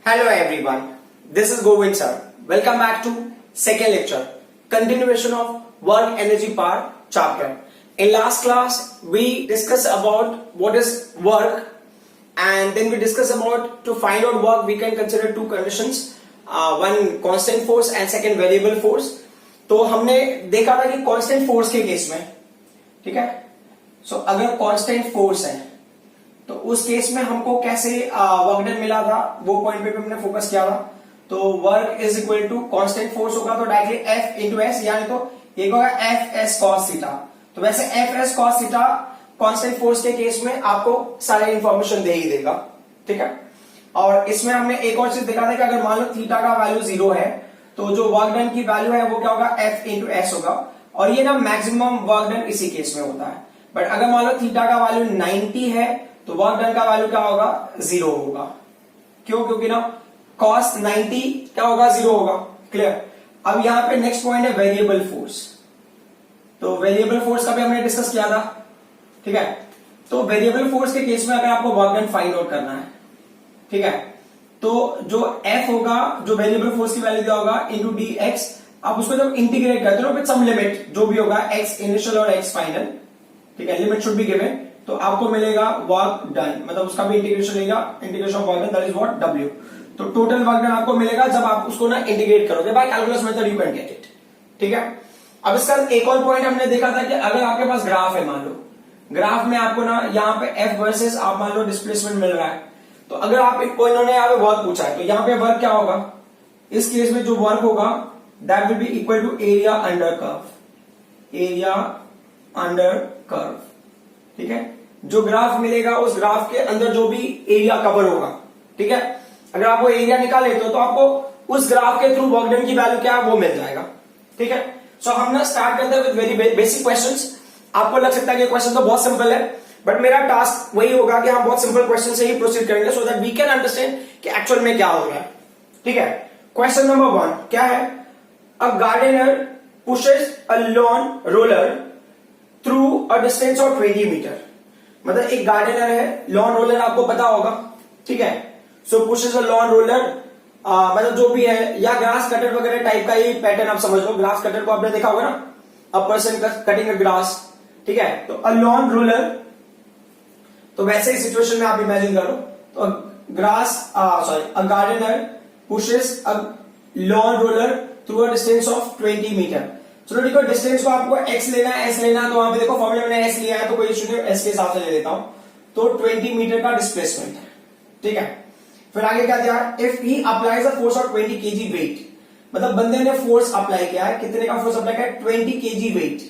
Hello everyone, this is Govind sir. Welcome back to second lecture, continuation of work energy power chapter. In last class we discussed about what is work and then we discussed about to find out work we can consider two conditions, one constant force and second variable force. तो हमने देखा था कि constant force के case में, ठीक है, सो अगर कांस्टेंट फोर्स है तो उस केस में हमको कैसे वर्क डन मिला था वो पॉइंट पे हमने फोकस किया था. तो work is equal to constant force होगा तो डायरेक्टली एफ इंटू एस, यानी तो एक होगा एफ एस कॉस थीटा. तो वैसे F S cos theta constant force के केस में आपको सारे इंफॉर्मेशन दे ही देगा, ठीक है. और इसमें हमने एक और चीज देखा था कि अगर मान लो थीटा का वैल्यू 0 है तो जो वर्क डन की वैल्यू है वो क्या होगा, एफ इंटू एस होगा. और ये ना मैक्सिमम वर्क डन इसी केस में होता है. बट अगर मान लो थीटा का वैल्यू 90 है तो वर्क डन का वैल्यू क्या होगा, 0 होगा. क्यों? क्योंकि ना कॉस 90 क्या होगा, 0 होगा. क्लियर. अब यहां पे नेक्स्ट पॉइंट है वेरिएबल फोर्स. तो वेरिएबल फोर्स का भी हमने डिस्कस किया था, ठीक है. तो वेरिएबल फोर्स के केस में अगर आपको वर्क डन फाइंड आउट करना है, ठीक है, तो जो F होगा, जो वेरिएबल फोर्स की वैल्यू दिया होगा इंटू डी एक्स, आप उसको जब इंटीग्रेट करते हो विद सम लिमिट, जो भी होगा x इनिशियल और x फाइनल, ठीक है, लिमिट शुड बी गिवन, तो आपको मिलेगा वर्क डन, मतलब उसका भी इंटीग्रेशन लेगा, integration of work done that is what W. तो टोटल वर्क डन आपको मिलेगा जब आप उसको ना इंटीग्रेट करोगे by calculus method, you can get it, ठीक है. अब इसका एक और पॉइंट हमने देखा था कि अगर आपके पास ग्राफ है, मान लो ग्राफ में आपको ना यहाँ पे F वर्सेस आप मान लो डिस्प्लेसमेंट मिल रहा है, तो अगर आप इन्होंने यहाँ पे वर्क पूछा है तो यहाँ पे वर्क क्या होगा, इस केस में जो वर्क होगा that will be equal to area under curve, area under curve, ठीक है. जो ग्राफ मिलेगा उस ग्राफ के अंदर जो भी एरिया कवर होगा, ठीक है, अगर आप वो एरिया निकाल लेते हो तो आपको उस ग्राफ के थ्रू वर्क डन की वैल्यू क्या है वो मिल जाएगा, ठीक है. सो हम ना स्टार्ट करते हैं विद वेरी बेसिक क्वेश्चंस. आपको लग सकता है कि क्वेश्चन तो बहुत सिंपल है, बट मेरा टास्क वही होगा कि हम बहुत सिंपल क्वेश्चन से ही प्रोसीड करेंगे so that we can understand कि एक्चुअल में क्या हो रहा है, ठीक है. क्वेश्चन नंबर 1 क्या है, a gardener pushes a lawn roller through a distance of 20 metre. मतलब एक गार्डनर है, लॉन रोलर आपको पता होगा, ठीक है. सो पुशेस अ लॉन रोलर, मतलब जो भी है, या ग्रास कटर वगैरह टाइप का ही पैटर्न आप समझ लो. ग्रास कटर को आपने देखा होगा ना, a person cutting a grass, ठीक है. तो अ लॉन रोलर, तो वैसे ही सिचुएशन में आप इमेजिन करो. तो grass a gardener pushes a lawn roller through a distance of 20 metre. चलो देखो, डिस्टेंस को आपको x लेना है, s लेना है, तो वहां पे देखो फॉर्मूला मैंने s लिया है तो कोई इश्यू नहीं, s के हिसाब से ले लेता हूं. तो 20 मीटर का डिस्प्लेसमेंट है, ठीक है. फिर आगे क्या दिया, if he applies a force of 20 kg weight, मतलब बंदे ने फोर्स अप्लाई किया है, कितने का फोर्स अप्लाई किया है, 20 kg वेट,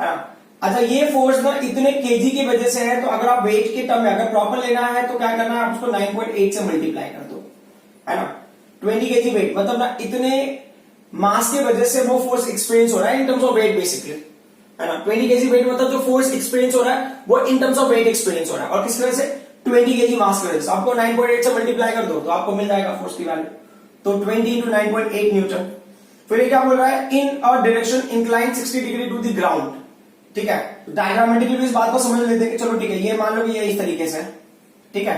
है ना. अच्छा, ये फोर्स ना इतने केजी की वजह से है, तो अगर आप वेट के टर्म में अगर प्रॉपर लेना है तो क्या करना है, आप उसको 9.8 से मल्टीप्लाई कर दो, है ना. 20 केजी वेट मतलब ना इतने मास की वजह से वो फोर्स एक्सपीरियंस हो रहा है in terms of weight basically, है ना. 20 केजी वेट मतलब जो फोर्स एक्सपीरियंस हो रहा है वो in terms of weight experience हो रहा है, और किस तरह से, 20 केजी मास की वजह से. आपको 9.8 से मल्टीप्लाई कर दो तो आपको मिल जाएगा फोर्स की वैल्यू, तो 20 इंटू 9.8 न्यूटन. फिर ये क्या बोल रहा है, in a direction incline 60 degree to the ground, ठीक है. डायग्रामेटिकली भी इस बात को समझ लेते हैं कि चलो ठीक है, ये मान लो कि ये इस तरीके से, ठीक है.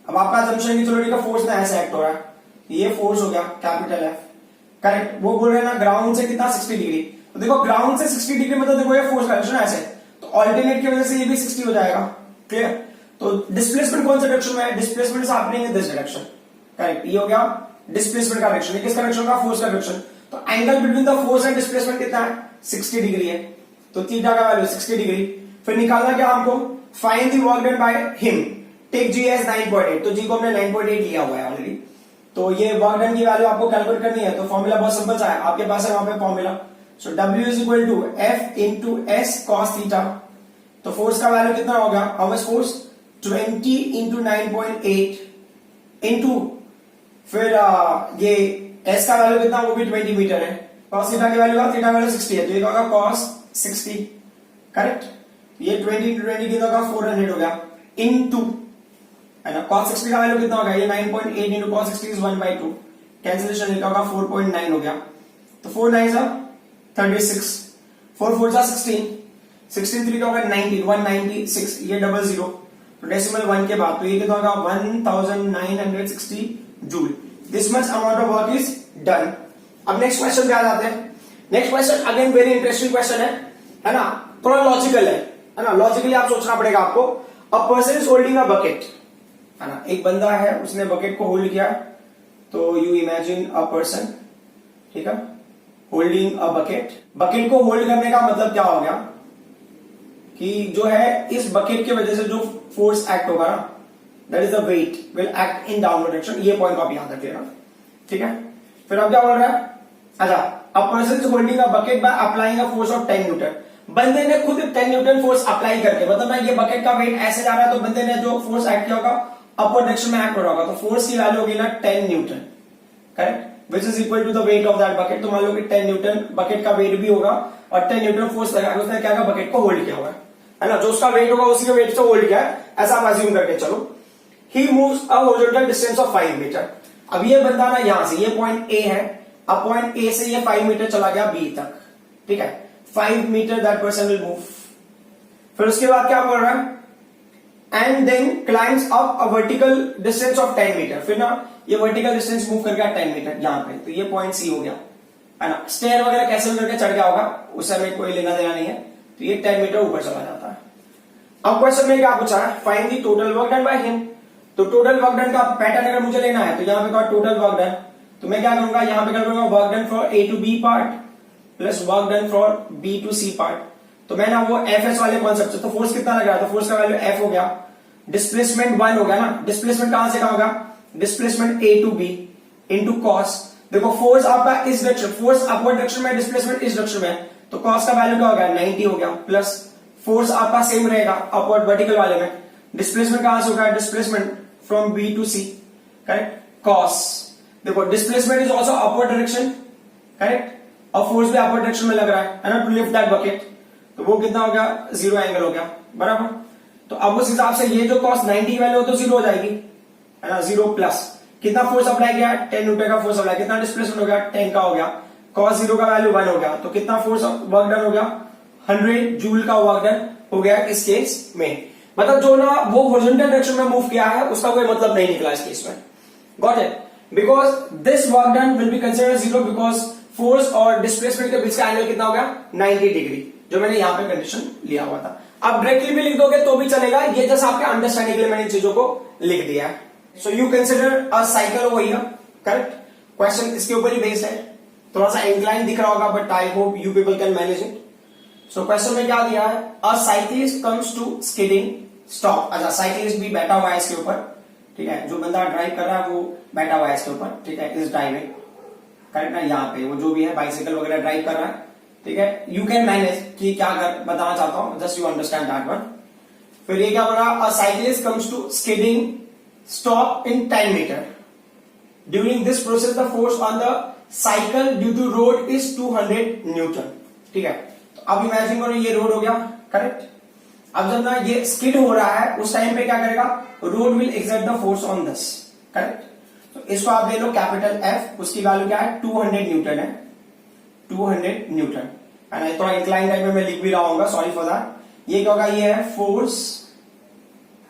अब आपका असम्पशन है कि चलो ठीक है, फोर्स ना ऐसे एक्ट हो रहा है, ये फोर्स हो गया कैपिटल एफ, करेक्ट. वो बोल रहे हैं ना ग्राउंड से कितना, 60 डिग्री. तो देखो ग्राउंड से 60 डिग्री मतलब देखो ये फोर्स डायरेक्शन ऐसे, तो ऑल्टरनेट की वजह से ये भी 60 हो जाएगा, क्लियर. तो डिस्प्लेसमेंट कौन सा डायरेक्शन में है, displacement is happening in this direction, correct. ये हो गया डिस्प्लेसमेंट का डायरेक्शन. ये किसका डायरेक्शन होगा, फोर्स का डायरेक्शन. तो angle between the force and displacement कितना है, 60 डिग्री है. तो थीटा का वैल्यू 60 डिग्री. फिर निकालना क्या हमको, find the work done by him, take g as 9.8. तो जी को हमने 9.8 लिया हुआ है ऑलरेडी, तो ये वर्क डन की वैल्यू आपको कैलकुलेट करनी है. तो फॉर्मूला बहुत सिंपल सा है, आपके पास है वहां पे formula. So W is equal to F into S cos theta. तो फोर्स का वैल्यू कितना होगा, how much force, 20 into 9.8 into फिर ये S का वैल्यू कितना, वो भी 20 मीटर है. कॉस थीटा की वैल्यू का, थीटा वैल्यू 60 है, तो ये होगा कॉस 60, करेक्ट. ये 20 इंटू 20 कितना होगा, 400 हो गया, इंटू, है ना. cos 60 का वैल्यू कितना होगा, ये 9.8 इंटू cos 60 इज 1/2, कैंसिलेशन लिखा होगा 4.9 हो गया. तो 4 9 जा 36, 4 4 जा 16, 16 3 का होगा 19, 196, ये 00, तो डेसिमल 1 के बाद, तो ये कितना होगा 1960 joule. This much amount of work is done. अब नेक्स्ट क्वेश्चन पे आ जाते हैं। Next question again very interesting question है ना, थोड़ा लॉजिकल है ना, लॉजिकली आप सोचना पड़ेगा आपको। A person is holding a bucket, है ना, एक बंदा है उसने बकेट को होल्ड किया, तो यू इमेजिन अ पर्सन, ठीक है, होल्डिंग अ बकेट। बकेट को होल्ड करने का मतलब क्या हो गया कि जो है इस बकेट की वजह से जो फोर्स एक्ट होगा ना, that is the weight will act in downward direction. ये पॉइंट को आप याद रख लेना, ठीक है। फिर अब क्या बोल रहा है, अच्छा, a person is holding a bucket by applying a force of 10 Newton. बंदे ने खुद 10 न्यूटन फोर्स अप्लाई करके, मतलब ना ये बकेट का वेट ऐसे जा रहा है, तो बंदे ने जो फोर्स एक्ट किया होगा अपवर्ड डायरेक्शन में एक्ट हो रहा होगा, तो फोर्स की वैल्यू होगी ना 10 newton, correct, which is equal to the weight of that bucket. तो मान लो कि 10 न्यूटन बकेट का वेट भी होगा और 10 न्यूटन फोर्स लगा के उसने क्या कहा, बकेट को होल्ड किया हुआ है ना, जो उसका वेट होगा उसी के वेट से होल्ड किया है, ऐसा आप अज्यूम करके चलो। He moves a horizontal distance of 5 metre. अब ये बंदा ना यहां से, ये पॉइंट ए है, अब पॉइंट ए से ये 5 मीटर चला गया बी तक, ठीक है, 5 metre that person will move. फिर उसके बाद क्या बोल रहा है, and then climbs up a vertical distance of 10 metre. फिर ना ये वर्टिकल डिस्टेंस मूव कर गया 10 मीटर यहां पे, तो ये पॉइंट सी हो गया, है ना। स्टेयर वगैरह कैसे भी करके चढ़ गया होगा, उससे हमें कोई लेना देना नहीं है, तो ये 10 मीटर ऊपर चला जाता है। अब क्वेश्चन में क्या पूछा है, find the total work done by him. तो टोटल वर्क डन का पैटर्न अगर मुझे लेना है, तो यहां पे कहा टोटल वर्क डन, तो मैं क्या करूंगा, यहां पे क्या करूंगा, work done for A to B part plus work done for B to C part. तो मैं ना वो एफ एस वाले कॉन्सेप्ट से, तो फोर्स कितना लग रहा है, तो फोर्स का वैल्यू एफ हो गया, डिस्प्लेसमेंट 1 हो गया ना, डिस्प्लेसमेंट कहां से कहां होगा, displacement A to B into cos. देखो फोर्स आपका इस डायरेक्शन, फोर्स अपवर्ड डायरेक्शन में, डिस्प्लेसमेंट इस डायरेक्शन में, तो कॉस का वैल्यू क्या हो गया, 90 हो गया, प्लस फोर्स आपका सेम रहेगा अपवर्ड वर्टिकल वाले में, डिस्प्लेसमेंट कहां से होगा, displacement from B to C, correct, cos. देखो displacement is also upward direction, correct, और फोर्स भी अपवर्ड डायरेक्शन में लग रहा है ना, टू लिफ्ट दैट बकेट, तो वो कितना हो गया, 0 एंगल हो गया, बराबर। तो अब उस हिसाब से ये जो कॉस 90 वैल्यू हो तो 0 हो जाएगी, है ना, 0 प्लस कितना फोर्स अप्लाई किया, 10 न्यूटन का फोर्स अप्लाई, कितना डिस्प्लेसमेंट हो गया, 10 का हो गया, कॉस 0 का वैल्यू 1 हो गया, तो कितना फोर्स वर्क डन हो गया, 100 जूल का वर्क डन हो गया इस केस में। मतलब जो ना वो हॉरिजॉन्टल डायरेक्शन में मूव किया है उसका कोई मतलब नहीं निकला इस केस में, got it, because this work done will be considered 0 because force और डिस्प्लेसमेंट के बीच का एंगल कितना हो गया, 90 डिग्री, जो मैंने यहां पे कंडीशन लिया हुआ था। आप डायरेक्टली भी लिख दोगे तो भी चलेगा, ये जैसे आपके अंडरस्टैंडिंग के लिए मैंने इन चीजों को लिख दिया है। So you consider a cycle over here, correct, question इसके ऊपर ही बेस्ड है, थोड़ा सा इंक्लाइन दिख रहा होगा but I hope you people can manage it. So question में क्या दिया है, a cyclist comes to skidding stop. अच्छा, साइक्लिस्ट भी बैठा हुआ है इसके ऊपर, ठीक है, जो बंदा ड्राइव कर रहा है वो बैठा हुआ है इसके ऊपर, ठीक है, इस ड्राइविंग, करेक्ट ना, यहाँ पे वो जो भी है बाइसिकल वगैरह ड्राइव कर रहा है, ठीक है, यू कैन मैनेज कि क्या कर बताना चाहता हूं, just you understand that one. फिर ये क्या बोला, a cyclist comes to skidding stop in 10 metre. During this process the force on the cycle due to road is 200 newton, ठीक है। तो अब इमेजिन करो ये रोड हो गया, करेक्ट, अब जब ना ये स्किड हो रहा है उस टाइम पे क्या करेगा, road will exert the force on this, correct. तो इसको आप ले लो कैपिटल एफ, उसकी वैल्यू क्या है, 200 न्यूटन है, 200 न्यूटन, एंड थोड़ा इंक्लाइन टाइप में मैं लिख भी रहा हूँ, सॉरी फॉर दैट। ये क्या होगा, ये है force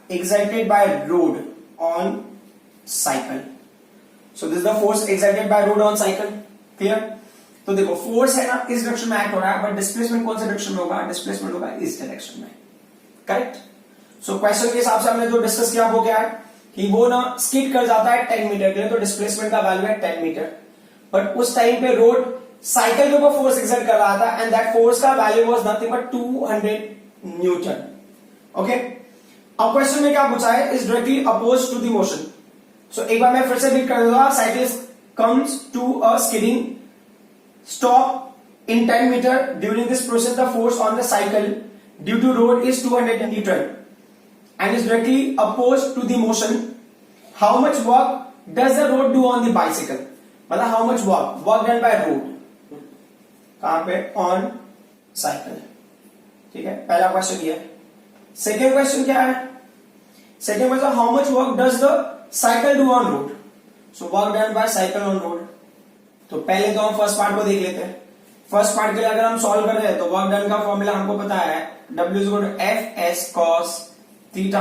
exerted by road on cycle. So this the force exerted by road on cycle, clear. तो देखो फोर्स है ना इस डायरेक्शन में एक्ट हो रहा है, बट डिस्प्लेसमेंट कौन से डायरेक्शन में होगा, डिस्प्लेसमेंट होगा इस डायरेक्शन में, करेक्ट। सो क्वेश्चन के हिसाब से हमने जो डिस्कस किया वो क्या है कि वो ना स्किड कर जाता है 10 मीटर के लिए, तो डिस्प्लेसमेंट का वैल्यू है 10 मीटर, बट उस टाइम पे रोड साइकिल के ऊपर फोर्स एक्सर्ट कर रहा था एंड दैट फोर्स का value was nothing but 200 newton, okay. अब क्वेश्चन में क्या पूछा है, is directly oppose to the motion. So एक बार मैं फिर से रीड कर दूंगा, cyclist comes to a skidding stop in 10 metre, during this process the force on the cycle due to road is 200 Newton and is directly opposed to the motion. How much work does the road do on the bicycle? मतलब how much work done by road, कहां पे, on cycle, ठीक है, पहला question ये है। Second question क्या है, second question, how much work does the cycle do on road? So work done by cycle on road। तो पहले तो हम फर्स्ट पार्ट को देख लेते हैं। फर्स्ट पार्ट के लिए अगर हम सॉल्व कर रहे हैं तो वर्क डन का फॉर्मूला हमको पता है, W = F S cos theta.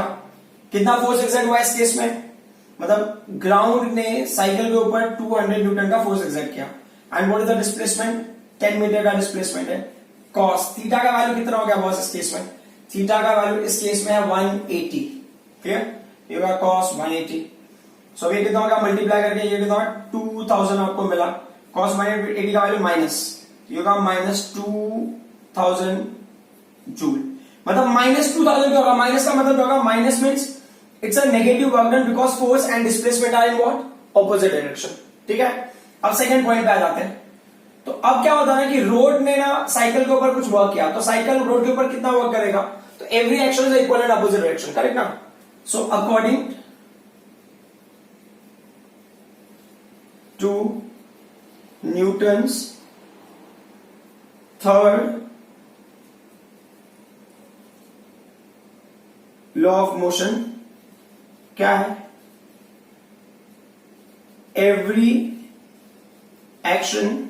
कितना फोर्स एक्सर्ट हुआ इस केस में, मतलब ग्राउंड ने साइकिल के ऊपर 200 न्यूटन का फोर्स एक्सर्ट किया and what is the displacement, 10 metre का डिस्प्लेसमेंट है। कॉस थीटा का वैल्यू कितना हो गया बॉस इस केस में, थीटा का वैल्यू इस केस में है 180, क्लियर, ये होगा कॉस 180। सो ये कितना होगा मल्टीप्लाई करके ये कितना होगा 2000 आपको मिला, कॉस 180 का वैल्यू माइनस, ये होगा -2000 जूल। मतलब -2000 क्या होगा, माइनस का मतलब क्या होगा, minus means it's a negative work done because force and displacement are in what, opposite direction, ठीक है। अब सेकंड पॉइंट पे आ जाते हैं। तो अब क्या होता है ना कि रोड ने ना साइकिल के ऊपर कुछ वर्क किया, तो साइकिल रोड के ऊपर कितना वर्क करेगा, तो every action is equal in opposite direction, correct ना। So according to Newton's third law of motion क्या है, every action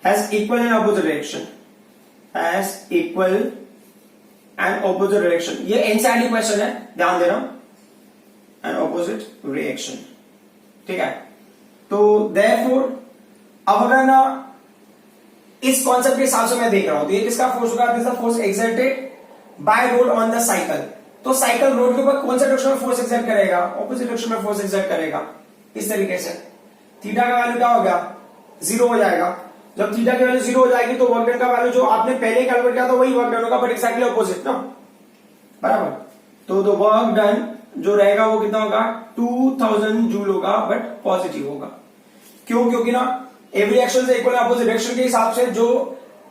has equal and opposite direction, has equal and opposite direction, ये NCERT question है, ध्यान देना, and opposite reaction, ठीक है। तो therefore अब अगर ना इस कॉन्सेप्ट के हिसाब से मैं देख रहा हूं तो ये किसका फोर्स होगा, this the force exerted by road on the cycle. तो साइकिल रोड के ऊपर कौन सा डायरेक्शन में फोर्स एक्सर्ट करेगा, ऑपोजिट डायरेक्शन में फोर्स एक्सर्ट करेगा, इस तरीके से। थीटा का वैल्यू क्या हो गया, 0 हो जाएगा। जब थीटा की वैल्यू 0 हो जाएगी तो वर्क डन का वैल्यू जो आपने पहले कैलकुलेट किया था वही वर्क डन होगा, बट एक्जैक्टली ऑपोजिट ना, बराबर। तो वर्क डन जो रहेगा वो कितना होगा, 2000 जूल होगा, बट पॉजिटिव होगा। क्यों, क्योंकि ना एवरी एक्शन से इक्वल अपोजिट डायरेक्शन के हिसाब से जो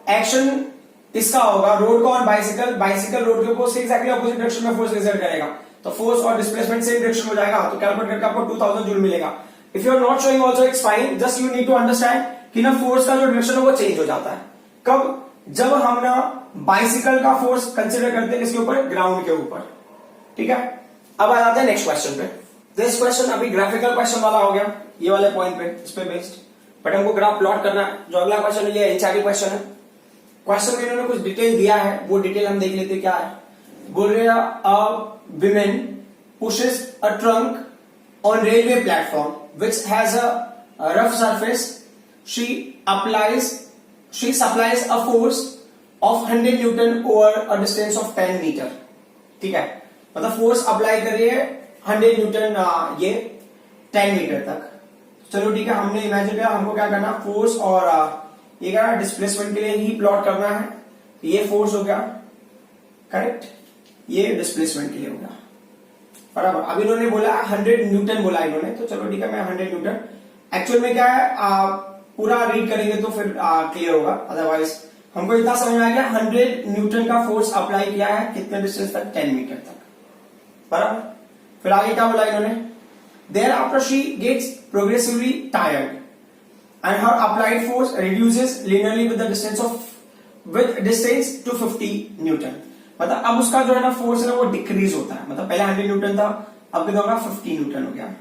एक्शन इसका होगा रोड का ऑन बाइसिकल, बाइसिकल रोड के ऊपर एक्जैक्टली अपोजिट डायरेक्शन में फोर्स एक्सर्ट करेगा, तो फोर्स और डिस्प्लेसमेंट सेम डायरेक्शन हो जाएगा, तो कैलकुलेट करके आपको 2000 जूल मिलेगा। If you are not showing also it's fine, just you need to understand कि ना फोर्स का जो डायरेक्शन है वो चेंज हो जाता है। कब, जब हम ना बाइसिकल का फोर्स कंसीडर करते हैं किसके ऊपर, ग्राउंड के ऊपर, ठीक है। अब आ जाते हैं नेक्स्ट क्वेश्चन पे। दिस क्वेश्चन अभी ग्राफिकल क्वेश्चन वाला हो गया, ये वाले पॉइंट पे, इस पे बेस्ड, बट हमको ग्राफ प्लॉट करना है। जो अगला क्वेश्चन है ये एनसीईआरटी क्वेश्चन है। क्वेश्चन में इन्होंने कुछ डिटेल दिया है, वो डिटेल हम देख लेते हैं क्या है। बोल रहे a women pushes a trunk on railway platform which has a rough surface, she supplies a force of 100 newton over a distance of 10 metre, ठीक है। मतलब फोर्स अप्लाई कर रही है 100 न्यूटन ये 10 मीटर तक। चलो ठीक है, हमने इमेजिन किया, हमको क्या करना, फोर्स और ये क्या डिस्प्लेसमेंट के लिए ही प्लॉट करना है। ये फोर्स हो गया, करेक्ट, ये डिस्प्लेसमेंट के लिए हो गया, बराबर। अब इन्होंने बोला 100 न्यूटन बोला इन्होंने, तो चलो ठीक है, मैं 100 न्यूटन, एक्चुअल में क्या है पूरा रीड करेंगे तो फिर क्लियर होगा, अदरवाइज हमको इतना समझ में आ गया 100 न्यूटन का फोर्स अप्लाई किया है कितने डिस्टेंस तक, 10 मीटर तक, बराबर। फिर आगे क्या बोला इन्होंने, thereafter she gets progressively tired and her applied force reduces linearly with the distance to 50 newton. मतलब अब उसका जो है ना फोर्स है ना वो डिक्रीज होता है, मतलब पहले 100 न्यूटन था, अब कितना होगा 50 न्यूटन हो गया,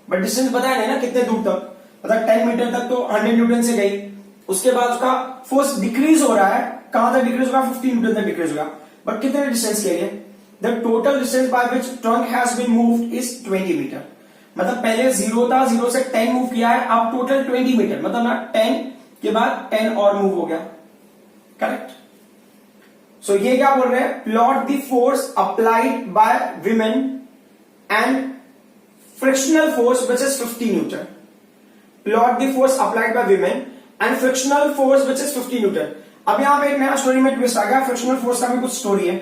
बट डिस्टेंस बताया नहीं ना कितने दूर तक, मतलब 10 मीटर तक तो 100 न्यूटन से गई, उसके बाद उसका फोर्स डिक्रीज हो रहा है, कहां तक डिक्रीज होगा, 50 न्यूटन तक डिक्रीज होगा, बट कितने डिस्टेंस के लिए, the total distance by which trunk has been moved is 20 metre. मतलब पहले 0 था, 0 से 10 मूव किया है, अब टोटल 20 मीटर, मतलब ना 10 के बाद 10 और मूव हो गया, करेक्ट। सो ये क्या बोल रहे हैं, plot the force applied by women and frictional force which is 50 Newton. Plot the force applied by women and frictional force which is 50 Newton. अब यहां पे एक नया स्टोरी में ट्विस्ट आ गया, फ्रिक्शनल फोर्स का भी कुछ स्टोरी है।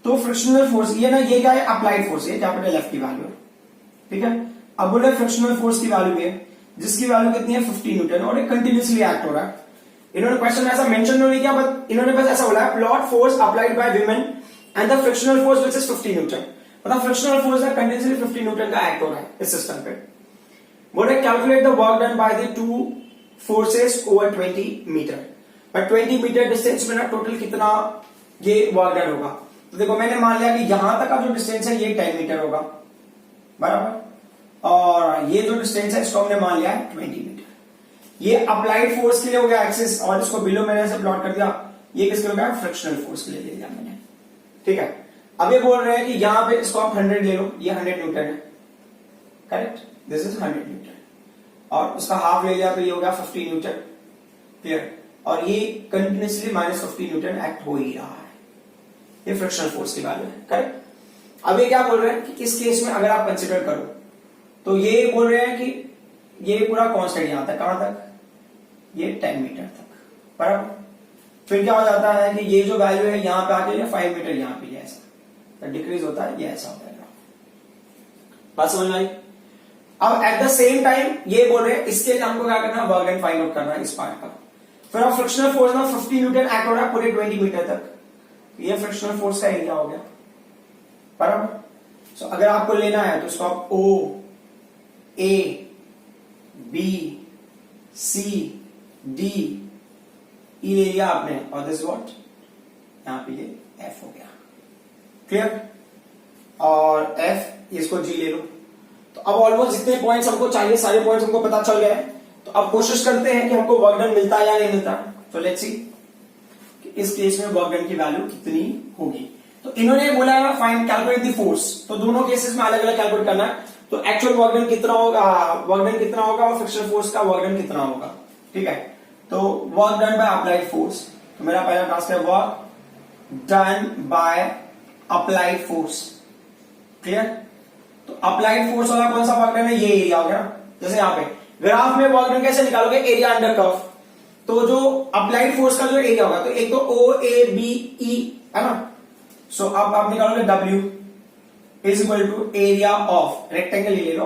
तो फ्रिक्शनल फोर्स ये ना, ये क्या है, अप्लाइड फोर्स, ये कैपिटल एफ की वैल्यू है, ठीक है। अब बोले फ्रिक्शनल फोर्स की वैल्यू भी है, जिसकी वैल्यू कितनी है 50 न्यूटन, और ये कंटिन्यूसली एक्ट हो रहा है। इन्होंने क्वेश्चन ऐसा मेंशन नहीं किया, बट इन्होंने बस ऐसा बोला है, plot force applied by women and the frictional force which is 50 newton. मतलब फ्रिक्शनल फोर्स है कंटिन्यूसली 50 न्यूटन का एक्ट हो रहा है इस सिस्टम पे। बोले calculate the work done by the two forces over 20 metre. But 20 metre distance में ना टोटल कितना ये वर्क डन होगा, तो देखो मैंने मान लिया कि यहां तक का जो डिस्टेंस है ये 10 मीटर होगा, बराबर, और ये जो डिस्टेंस है इसको हमने मान लिया है 20 मीटर। ये अप्लाइड फोर्स के लिए हो गया एक्सिस, और इसको बिलो मैंने ऐसे प्लॉट कर दिया, ये किसके हो गया, फ्रिक्शनल फोर्स के लिए ले लिया मैंने, ठीक है। अब ये बोल रहे हैं कि यहां पे इसको आप 100 ले लो, ये 100 न्यूटन है, करेक्ट, दिस इज 100 न्यूटन, और उसका हाफ ले लिया तो ये हो गया 50 न्यूटन। क्लियर? और ये कंटिन्यूसली -50 न्यूटन एक्ट हो ही रहा है, ये फ्रिक्शनल फोर्स की वैल्यू है। करेक्ट? अब ये क्या बोल रहे हैं कि इस केस में अगर आप कंसिडर करो तो ये बोल रहे हैं कि ये पूरा कांस्टेंट यहां तक, कहां तक, ये 10 मीटर तक, बराबर। फिर क्या हो जाता है कि ये जो वैल्यू है यहां पे आके 5 मीटर यहां पे ऐसा डिक्रीज होता है, ये ऐसा होता है। बात समझ में आई? अब एट द सेम टाइम ये बोल रहे हैं इसके लिए हमको क्या करना है, वर्क डन फाइंड आउट करना है इस पार्ट का। फिर अब फ्रिक्शनल फोर्स में 50 न्यूटन एक्ट हो रहा है पूरे 20 मीटर तक, ये फ्रिक्शनल फोर्स का एरिया हो गया, बराबर। सो अगर आपको लेना है तो इसको आप O A B C D E ले लिया आपने, और दिस व्हाट, यहां पे ये F हो गया। क्लियर? और F इसको G ले लो। तो अब ऑलमोस्ट जितने पॉइंट्स हमको चाहिए सारे पॉइंट्स हमको पता चल गए हैं। तो अब कोशिश करते हैं कि हमको वर्क डन मिलता है या नहीं मिलता। तो लेट्स सी कि इस केस में वर्क डन की वैल्यू कितनी होगी। तो इन्होंने बोला है फाइंड कैलकुलेट द फोर्स, तो दोनों केसेस में अलग अलग कैलकुलेट करना है। तो एक्चुअल वर्क डन कितना होगा, वर्क डन कितना होगा, और फ्रिक्शनल फोर्स का वर्क डन कितना होगा। ठीक है? तो work done by applied force, तो मेरा पहला टास्क है work done by applied force. Clear? तो अप्लाइड फोर्स वाला कौन सा वर्क डन है, ये एरिया हो गया। जैसे यहां पे ग्राफ में वर्क डन कैसे निकालोगे, एरिया अंडर कर्व। तो जो अप्लाइड फोर्स का जो एरिया होगा, तो एक तो O A B E है ना। सो अब आप निकालोगे W is equal to area of rectangle, ही ले लो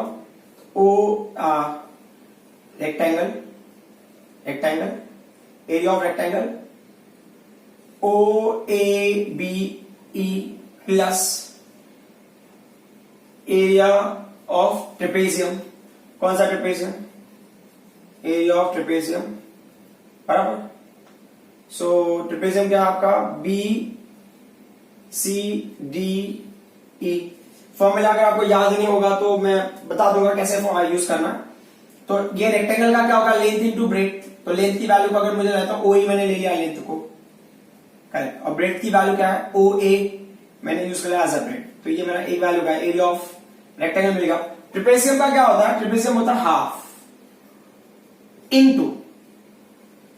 O rectangle, rectangle area of rectangle O A B E plus area of trapezium. कौन सा ट्रेपेजियम, एरिया ऑफ ट्रेपेजियम, बराबर। सो ट्रेपेजियम क्या आपका B C D E। Formula अगर आपको याद नहीं होगा तो मैं बता दूंगा कैसे यूज करना। तो ये रेक्टेंगल का क्या होगा, लेंथ इनटू ब्रेड्थ। तो लेंथ की वैल्यू को अगर मुझे रहता है OE मैंने ले लिया लेंथ को, करेक्ट। और ब्रेड्थ की वैल्यू क्या है, OA मैंने यूज किया एज अ ब्रेड। तो ये मेरा एक वैल्यू का एरिया ऑफ रेक्टेंगल मिलेगा। ट्रेपेजियम का क्या होता है, ट्रेपेजियम होता है half into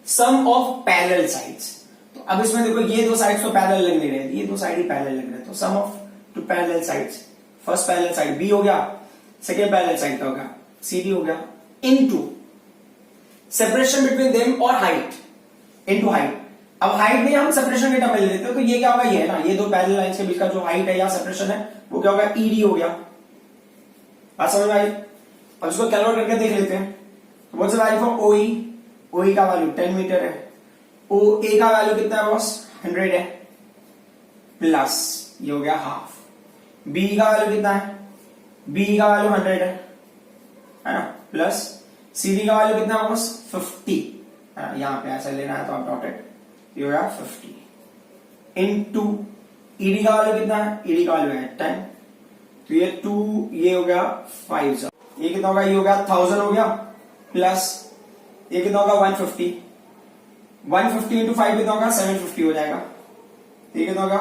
sum of parallel sides. तो अब इसमें देखो ये दो साइड्स तो पैरेलल लग नहीं रहे, ये दो साइड ही पैरेलल लग रहे, तो sum of two parallel sides, first parallel side B हो गया, सेकेंड पैरेलल साइड का होगा CD हो गया, इनटू सेपरेशन बिटवीन देम और हाइट, इनटू हाइट। अब हाइट में हम सेपरेशन के टर्म में ले लेते हैं, तो ये क्या होगा, ये है ना, ये दो पैरेलल लाइंस के बीच का जो हाइट है या सेपरेशन है वो क्या होगा, ED हो गया। बात समझ में आई? अब इसको कैलकुलेट करके देख लेते हैं। तो what's the value for OE, OE का वैल्यू 10 मीटर है, OA का वैल्यू कितना है बॉस, 100 है, प्लस ये हो गया हाफ। B का वैल्यू कितना है, B का वैल्यू 100 है ना, प्लस CD का वैल्यू कितना है बॉस, 50 है ना। यहां पे ऐसा लेना है तो आप डॉटेड, ये हो गया 50 इनटू ED का वैल्यू कितना है, ED का वैल्यू है 10, तो ये 2, ये हो गया 5, ये कितना होगा, ये हो गया 1000 हो गया, प्लस ये कितना होगा 150, 150 इंटू 5 कितना होगा, 750 हो जाएगा। ये कितना होगा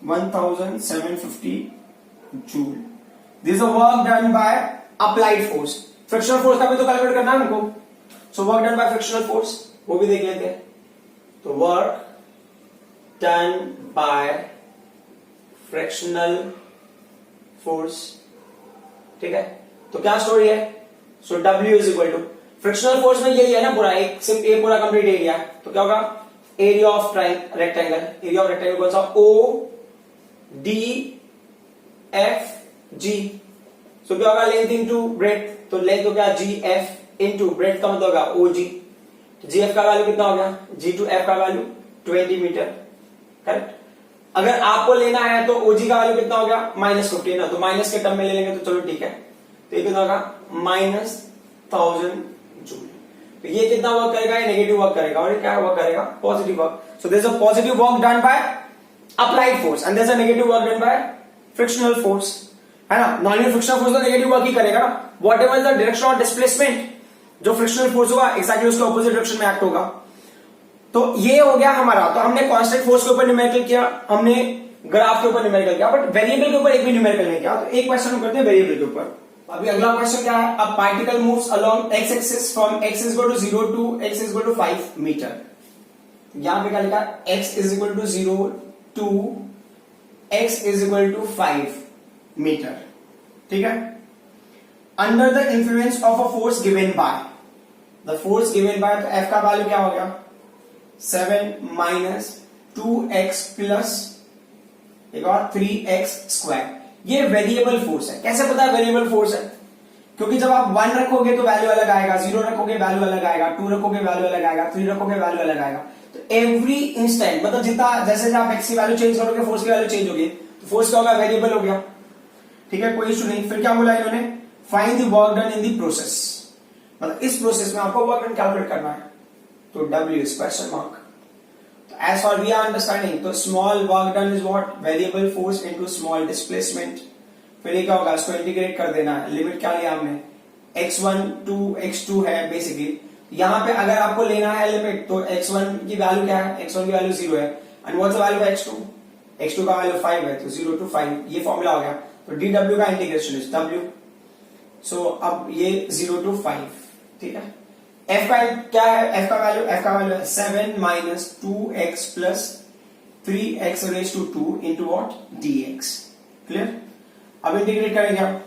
1750 joule. This is work done by applied force. Frictional force का भी तो कैलकुलेट करना है हमको, so work done by frictional force वो भी देख लेते हैं। तो work done by frictional force, ठीक है। तो क्या स्टोरी है, so W is equal to frictional force में यही है ना पूरा, एक सिर्फ ये पूरा कंप्लीट एरिया है, तो क्या होगा area of rectangle, area of rectangle कौन सा, ODFG। सो क्या होगा लेंथ इनटू ब्रेड्थ, तो लेंथ हो गया GF इनटू ब्रेड्थ का मतलब होगा OG। तो GF का वैल्यू कितना हो गया, G टू F का वैल्यू 20 मीटर, करेक्ट। अगर आपको लेना है तो OG का वैल्यू कितना हो गया, -50 है ना, तो माइनस के टर्म में ले लेंगे तो चलो ठीक है। तो ये कितना होगा -1000 जूल। तो ये कितना वर्क करेगा, ये नेगेटिव वर्क करेगा, और ये क्या वर्क करेगा, positive work. So there is a positive work done by applied force and there is a negative work done by frictional force, है ना। नॉर्मल फ्रिक्शनल फोर्स तो नेगेटिव वर्क ही करेगा ना, whatever the direction of displacement, जो frictional force होगा exactly उसके opposite direction में एक्ट होगा। तो ये हो गया हमारा, तो हमने कांस्टेंट फोर्स के ऊपर न्यूमेरिकल किया, हमने ग्राफ के ऊपर न्यूमेरिकल किया, बट वेरिएबल के ऊपर एक भी न्यूमेरिकल नहीं किया। तो एक क्वेश्चन हम करते हैं वेरिएबल के ऊपर। अभी अगला क्वेश्चन क्या है, a particle moves along x axis from x is equal to 0 to x is equal to 5 metre. यहां पे क्या लिखा है, x is equal to 0 to x is equal to 5 metre, ठीक है। Under the influence of a force given by, the force given by, तो F का value क्या हो गया 7 माइनस 2x प्लस एक और 3x स्क्वायर। ये वेरिएबल फोर्स है। कैसे पता है वेरिएबल फोर्स है, क्योंकि जब आप 1 रखोगे तो वैल्यू अलग आएगा, 0 रखोगे वैल्यू अलग आएगा, 2 रखोगे वैल्यू अलग आएगा, 3 रखोगे वैल्यू अलग आएगा। तो एवरी इंस्टेंट, मतलब जितना जैसे आप x की वैल्यू चेंज करोगे फोर्स की वैल्यू चेंज होगी, तो फोर्स क्या होगा, वेरिएबल हो गया, ठीक है, कोई इशू नहीं। फिर क्या बोला इन्होंने, find the work done in the process, मतलब इस प्रोसेस में आपको वर्क डन कैलकुलेट करना है, तो W is question mark. As far we are understanding, तो small work done is what, variable force into small displacement। फिर ये क्या होगा, इसको इंटीग्रेट कर देना है। लिमिट क्या लिया हमने, x1 टू x2 है बेसिकली। यहां पे अगर आपको लेना है लिमिट, तो x1 की वैल्यू क्या है, x1 की वैल्यू 0 है, and what's the value of x2, x2 का वैल्यू 5 है, तो 0 टू 5 ये फॉर्मूला हो गया। तो dw का इंटीग्रेशन इज w, सो अब ये 0 टू 5, ठीक है। f का क्या है, f का वैल्यू है 7 minus 2x plus 3x raise to 2 into what dx, clear. अब इंटीग्रेट करेंगे आप,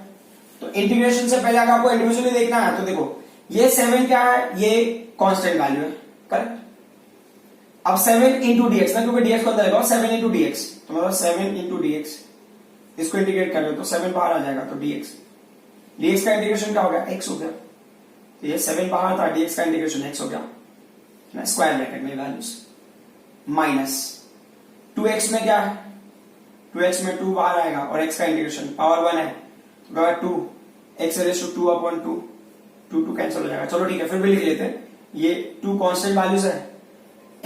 तो इंटीग्रेशन से पहले अगर आपको इंडिविजुअली देखना है, तो देखो ये 7 क्या है, ये कांस्टेंट वैल्यू है, करेक्ट। अब 7 इंटू dx ना, क्योंकि dx को अंदर लगाओ, 7 इंटू dx, तो मतलब 7 इंटू dx, इसको इंटीग्रेट कर रहे हो तो 7 बाहर आ जाएगा, तो dx का इंटीग्रेशन क्या हो गया, x हो गया। तो ये 7 बाहर था, dx का इंटीग्रेशन x हो गया, स्क्वायर ब्रैकेट में वैल्यूज, माइनस 2x में क्या है, 2x में 2 बाहर आएगा, और x का इंटीग्रेशन पावर 1 है, तो 2 x raise to 2 upon 2, 2 cancel हो जाएगा। चलो ठीक है, फिर भी लिख लेते हैं, ये 2 कांस्टेंट वैल्यूज है,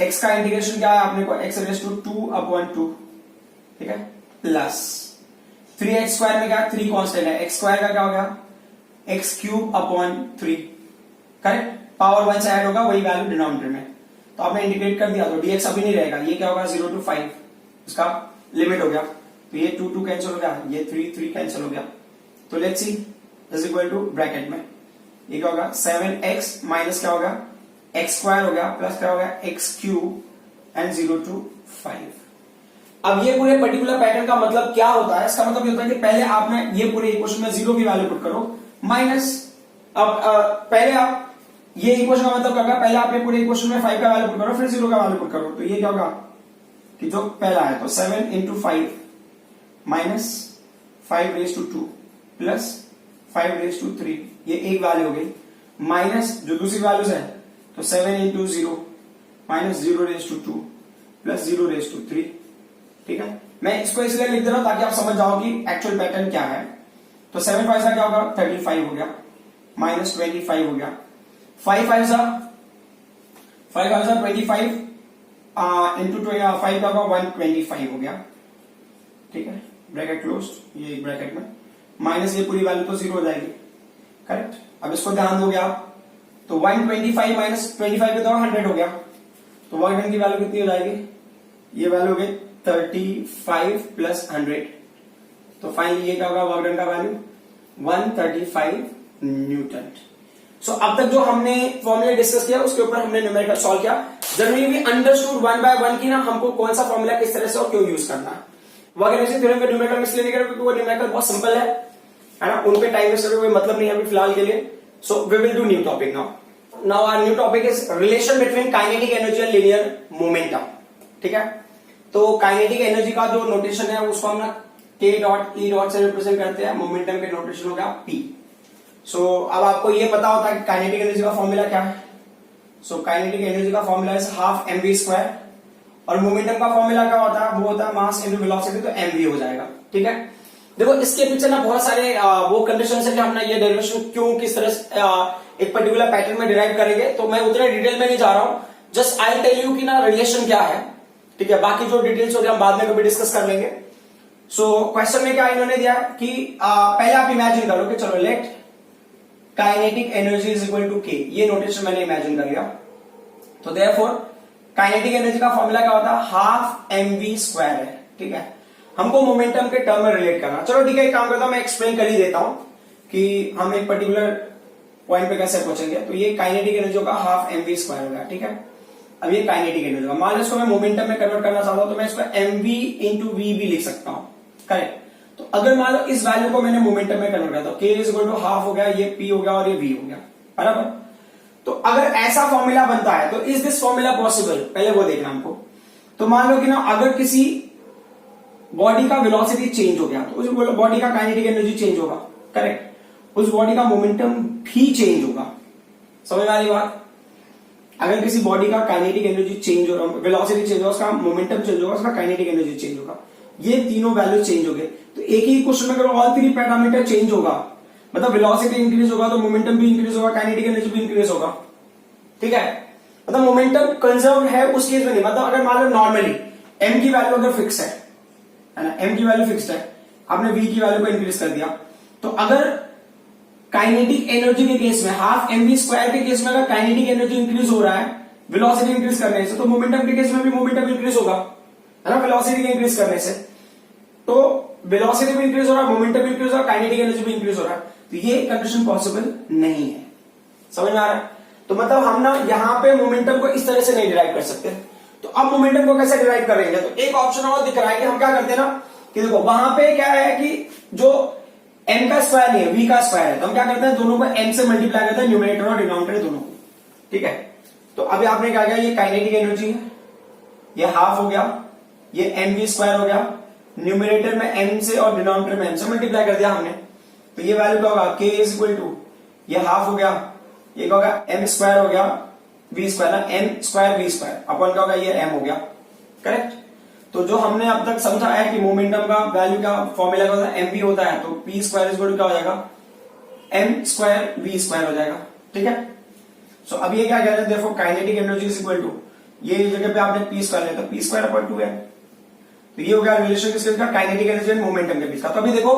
x का इंटीग्रेशन क्या है आपने को, x रेज टू 2 अपॉन 2, ठीक है, प्लस 3x स्क्वायर में क्या है, 3 कांस्टेंट है, x स्क्वायर का क्या हो गया, x cube upon 3, correct. Power 1 से ऐड होगा, वही वैल्यू डिनोमिनेटर में, तो आपने इंटीग्रेट कर दिया, तो dx अभी नहीं रहेगा, ये क्या होगा 0 टू 5, इसका लिमिट हो गया, तो ये 2 कैंसिल हो गया, ये 3 कैंसिल हो गया। तो let's see is equal to bracket में ये क्या होगा, 7x माइनस क्या होगा, x स्क्वायर हो गया, प्लस क्या हो गया, x क्यूब एंड 0 टू 5। अब ये पूरे पर्टिकुलर पैटर्न का मतलब क्या होता है, इसका मतलब ये होता है कि पहले आपने ये पूरे इक्वेशन में 0 की वैल्यू पुट करो, माइनस अब पहले आप ये इक्वेशन का मतलब क्या होगा, पहले आप ये पूरे इक्वेशन में 5 का वैल्यू पुट करो, फिर 0 का वैल्यू पुट करो, तो ये क्या होगा कि जो पहला है, तो 7 into 5 minus 5 raise to 2 plus 5 raise to 3, ये एक वैल्यू हो गई, माइनस जो दूसरी वैल्यूज है, तो 7 into 0 minus 0 raise to 2 plus 0 raise to 3, ठीक है। मैं इसको इसलिए लिख दे रहा हूं ताकि आप समझ जाओ कि एक्चुअल पैटर्न क्या है। तो 7 5 का क्या होगा, 35 हो गया, माइनस 25 हो गया, 5 5 सा 25 इंटू 5 का होगा 125 हो गया, ठीक है, ब्रैकेट क्लोज, ये एक ब्रैकेट में, माइनस ये पूरी वैल्यू तो 0 हो जाएगी, करेक्ट। अब इसको ध्यान दोगे आप, तो 125 माइनस 25 पे तो 100 हो गया, तो वर्क डन की वैल्यू कितनी हो जाएगी, ये वैल्यू हो गई 35 प्लस 100, तो फाइनली ये क्या होगा, वर्क डन का वैल्यू 135 न्यूटन। सो अब तक जो हमने फॉर्मूला डिस्कस किया उसके ऊपर हमने न्यूमेरिकल सॉल्व किया। जनरली वी अंडरस्टूड 1 बाय 1 की ना हमको कौन सा फॉर्मूला किस तरह से और क्यों यूज करना है। वर्क एनर्जी थ्योरम का न्यूमेरिकल इसलिए नहीं करें क्योंकि वो न्यूमेरिकल बहुत सिंपल है ना, उन पे टाइम वेस्ट करने कोई मतलब नहीं है अभी फिलहाल के लिए। So we will do new topic now our new topic is relation between kinetic energy and linear momentum, ठीक है। तो काइनेटिक एनर्जी का जो नोटेशन है उसको हम ना k डॉट ई डॉट से रिप्रेजेंट करते हैं, मोमेंटम के नोटेशन हो गया p। सो अब आपको ये पता होता है कि काइनेटिक एनर्जी का फॉर्मूला क्या है। सो काइनेटिक एनर्जी का formula is half mv square, और मोमेंटम का फॉर्मूला क्या होता है, वो होता है मास इनटू वेलोसिटी, तो mv हो जाएगा, ठीक है। देखो इसके पीछे ना बहुत सारे वो कंडीशन है कि हम ना ये डेरिवेशन क्यों किस तरह से एक पर्टिकुलर पैटर्न में डिराइव करेंगे, तो मैं उतने डिटेल में नहीं जा रहा हूं, जस्ट आई टेल यू कि ना रिलेशन क्या है, ठीक है। बाकी जो डिटेल्स होगी हम बाद में कभी डिस्कस कर लेंगे। सो क्वेश्चन में क्या इन्होंने दिया कि पहले आप इमेजिन करो कि चलो let kinetic energy is equal to k, ये नोटेशन मैंने इमेजिन कर लिया। तो देयरफॉर काइनेटिक एनर्जी का फॉर्मूला क्या होता है, हाफ mv स्क्वायर है, ठीक है। हमको मोमेंटम के टर्म में रिलेट करना, चलो ठीक है, एक काम करता हूं मैं एक्सप्लेन कर ही देता हूं कि हम एक पर्टिकुलर पॉइंट पे कैसे पहुंचेंगे। तो ये काइनेटिक एनर्जी होगा हाफ mv स्क्वायर होगा, ठीक है। अब ये काइनेटिक एनर्जी होगा। मान लो इसको मैं मोमेंटम में कन्वर्ट करना चाहता हूं तो मैं इसको mv इंटू वी भी लिख सकता हूं, करेक्ट। तो अगर मान लो इस वैल्यू को मैंने मोमेंटम में कन्वर्ट किया तो k is equal to half हो गया, ये p हो गया और ये v हो गया, बराबर। तो अगर ऐसा फॉर्मूला बनता है तो इज दिस फॉर्मूला पॉसिबल, पहले वो देखना हमको। तो मान लो कि ना अगर किसी बॉडी का वेलोसिटी चेंज हो गया तो उस बॉडी का काइनेटिक एनर्जी चेंज होगा, करेक्ट। उस बॉडी का मोमेंटम भी चेंज होगा, समझ वाली बात। अगर किसी बॉडी का काइनेटिक एनर्जी चेंज हो रहा, वेलोसिटी चेंज होगा, उसका मोमेंटम चेंज होगा, उसका काइनेटिक एनर्जी चेंज होगा, ये तीनों वैल्यू चेंज हो गए। तो एक ही क्वेश्चन में अगर ऑल थ्री पैरामीटर चेंज होगा, मतलब वेलोसिटी इंक्रीज होगा तो मोमेंटम भी इंक्रीज होगा, काइनेटिक एनर्जी भी इंक्रीज होगा, ठीक है। मतलब मोमेंटम कंजर्व है उस केस में नहीं। मतलब अगर मान लो नॉर्मली m की वैल्यू अगर फिक्स है ना, m की वैल्यू फिक्स्ड है, आपने v की वैल्यू को इंक्रीज कर दिया, तो अगर काइनेटिक एनर्जी के केस में हाफ mv स्क्वायर के केस में अगर काइनेटिक एनर्जी इंक्रीज हो रहा है वेलोसिटी इंक्रीज करने से, तो मोमेंटम के केस में भी मोमेंटम इंक्रीज होगा, है ना, वेलोसिटी के इंक्रीज करने से। तो वेलोसिटी भी इंक्रीज हो रहा है, मोमेंटम इंक्रीज हो रहा है, काइनेटिक एनर्जी भी इंक्रीज हो रहा है, तो ये कंडीशन पॉसिबल नहीं है, समझ में आ रहा है। तो मतलब हम ना यहाँ पे मोमेंटम को इस तरह से नहीं डिराइव कर सकते। तो अब मोमेंटम को कैसे डिराइव करेंगे, तो एक ऑप्शन और दिख रहा है कि हम क्या करते हैं ना कि देखो वहां पे क्या है कि जो m का स्क्वायर नहीं है v का स्क्वायर है, तो हम क्या करते हैं दोनों को m से मल्टीप्लाई करते हैं, न्यूमरेटर और डिनोमिनेटर दोनों को, ठीक है। तो अभी आपने क्या किया, ये काइनेटिक एनर्जी है, ये हाफ हो गया, ये mv स्क्वायर हो गया, न्यूमरेटर में m से और डिनोमिनेटर में m से मल्टीप्लाई कर दिया हमने। तो ये वैल्यू क्या होगा, k इज इक्वल टू ये हाफ हो गया, ये क्या होगा m स्क्वायर हो गया v स्क्वायर ना, m square v square upon क्या होगा ये m हो गया, करेक्ट। तो जो हमने अब तक समझा है कि मोमेंटम का वैल्यू का फॉर्मूला का mv होता है, तो p square is equal to क्या हो जाएगा m स्क्वायर v स्क्वायर हो जाएगा, ठीक है। सो अब ये क्या कह रहे हैं, देखो kinetic energy is equal to ये जगह पे आपने p स्क्वायर लिया तो p स्क्वायर अपॉन 2 है। तो ये हो गया रिलेशन किसका, काइनेटिक एनर्जी एंड मोमेंटम के बीच का। तो अभी देखो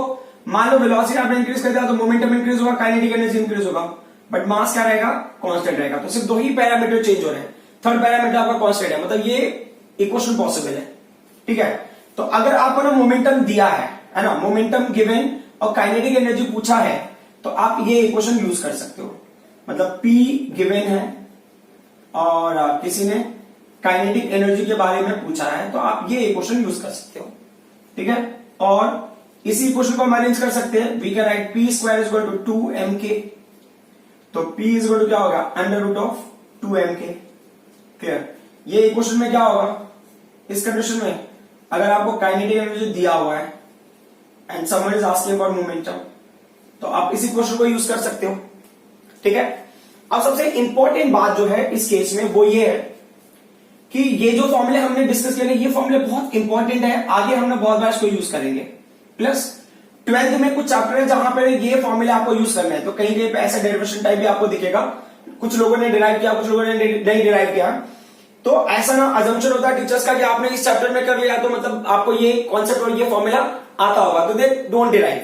मान लो वेलोसिटी आपने इंक्रीज कर दिया तो मोमेंटम इंक्रीज होगा, काइनेटिक एनर्जी इंक्रीज होगा, बट मास क्या रहेगा, कांस्टेंट रहेगा। तो सिर्फ दो ही पैरामीटर चेंज हो रहे हैं, थर्ड पैरामीटर आपका कांस्टेंट है, मतलब ये इक्वेशन पॉसिबल है, ठीक है। तो अगर आपको ना मोमेंटम दिया है ना, मोमेंटम गिवन और काइनेटिक एनर्जी पूछा है, तो आप ये इक्वेशन यूज कर सकते हो। मतलब P गिवन है और किसी ने काइनेटिक एनर्जी के बारे में पूछा है, तो आप ये इक्वेशन यूज कर सकते हो, ठीक है। और इसी इक्वेशन को हम अरेंज कर सकते हैं, we can write p square is equal to 2mk। तो p इज इक्वल टू क्या होगा, under root of 2mk, clear. ये इक्वेशन में क्या होगा, इस कंडीशन में अगर आपको काइनेटिक एनर्जी दिया हुआ है and someone is asking about momentum, तो आप इस इक्वेशन को यूज कर सकते हो, ठीक है। अब सबसे इंपॉर्टेंट बात जो है इस केस में वो ये है कि ये जो फॉर्मूले हमने डिस्कस किए ये फॉर्मूले बहुत इंपॉर्टेंट है, आगे हमने बहुत बार इसको यूज करेंगे। प्लस 12th में कुछ चैप्टर है जहां पर ये फॉर्मूले आपको यूज करना है, तो कहीं कहीं पे ऐसा डेरिवेशन टाइप भी आपको दिखेगा, कुछ लोगों ने डिराइव किया, कुछ लोगों ने नहीं डिराइव किया। तो ऐसा ना अजम्पशन होता है टीचर्स का कि आपने इस चैप्टर में कर लिया तो मतलब आपको ये कॉन्सेप्ट और ये फॉर्मूला आता होगा, तो दे डोंट डिराइव,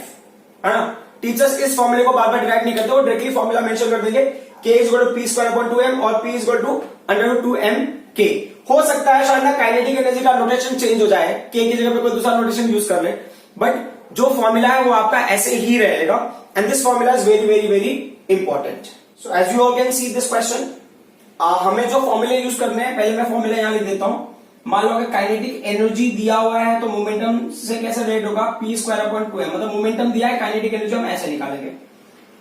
है ना। टीचर्स इस फॉर्मूले को बार बार डिराइव नहीं करते, वो डायरेक्टली फॉर्मूला मेंशन कर देंगे, k is equal to p square upon 2m और p is equal to under root 2mk। हो सकता है शायद ना काइनेटिक एनर्जी का नोटेशन चेंज हो जाए, k की जगह पे कोई दूसरा नोटेशन यूज कर ले, बट जो फॉर्मूला है वो आपका ऐसे ही रहेगा। And this formula is very very very important. So as you all can see this question, हमें जो फॉर्मूले यूज करने हैं, पहले मैं फॉर्मूला यहां लिख देता हूं। मान लो अगर काइनेटिक एनर्जी दिया हुआ है तो मोमेंटम से कैसे रेट होगा, p स्क्वायर अपॉन 2m, मतलब मोमेंटम दिया है, काइनेटिक एनर्जी हम ऐसे निकालेंगे।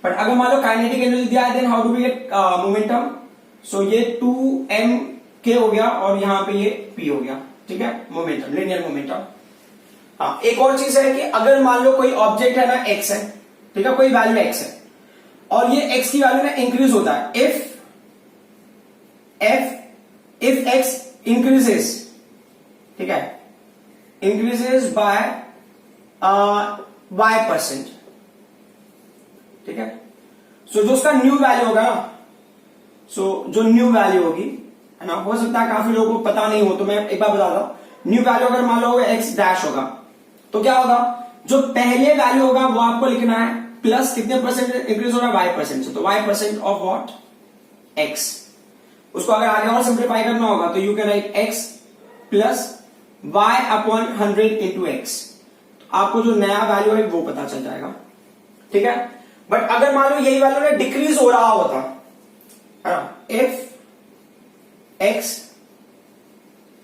बट अगर मान लो काइनेटिक एनर्जी दिया है, then how do we get momentum, so ये 2mk हो गया और यहां पे ये p हो गया, ठीक है, मोमेंटम, लिनियर मोमेंटम। हाँ, एक और चीज है कि अगर मान लो कोई ऑब्जेक्ट है ना x है, ठीक है, कोई वैल्यू x है और ये x की वैल्यू ना इंक्रीज होता है, if x increases, ठीक है, increases by y%, ठीक है। सो जो उसका न्यू वैल्यू होगा ना, सो जो न्यू वैल्यू होगी, है ना, हो सकता है काफी लोगों को पता नहीं हो, तो मैं एक बार बताता हूं। न्यू वैल्यू अगर मान लो x डैश होगा, तो क्या होगा, जो पहले वैल्यू होगा वो आपको लिखना है प्लस कितने परसेंट इंक्रीज हो रहा है, y% से, तो y% ऑफ व्हाट, x। उसको अगर आगे और सिंप्लीफाई करना होगा तो you can write x plus y upon 100 into x. आपको जो नया वैल्यू है वो पता चल जाएगा, ठीक है। बट अगर मान लो यही वैल्यू ना डिक्रीज हो रहा होता है ना, if x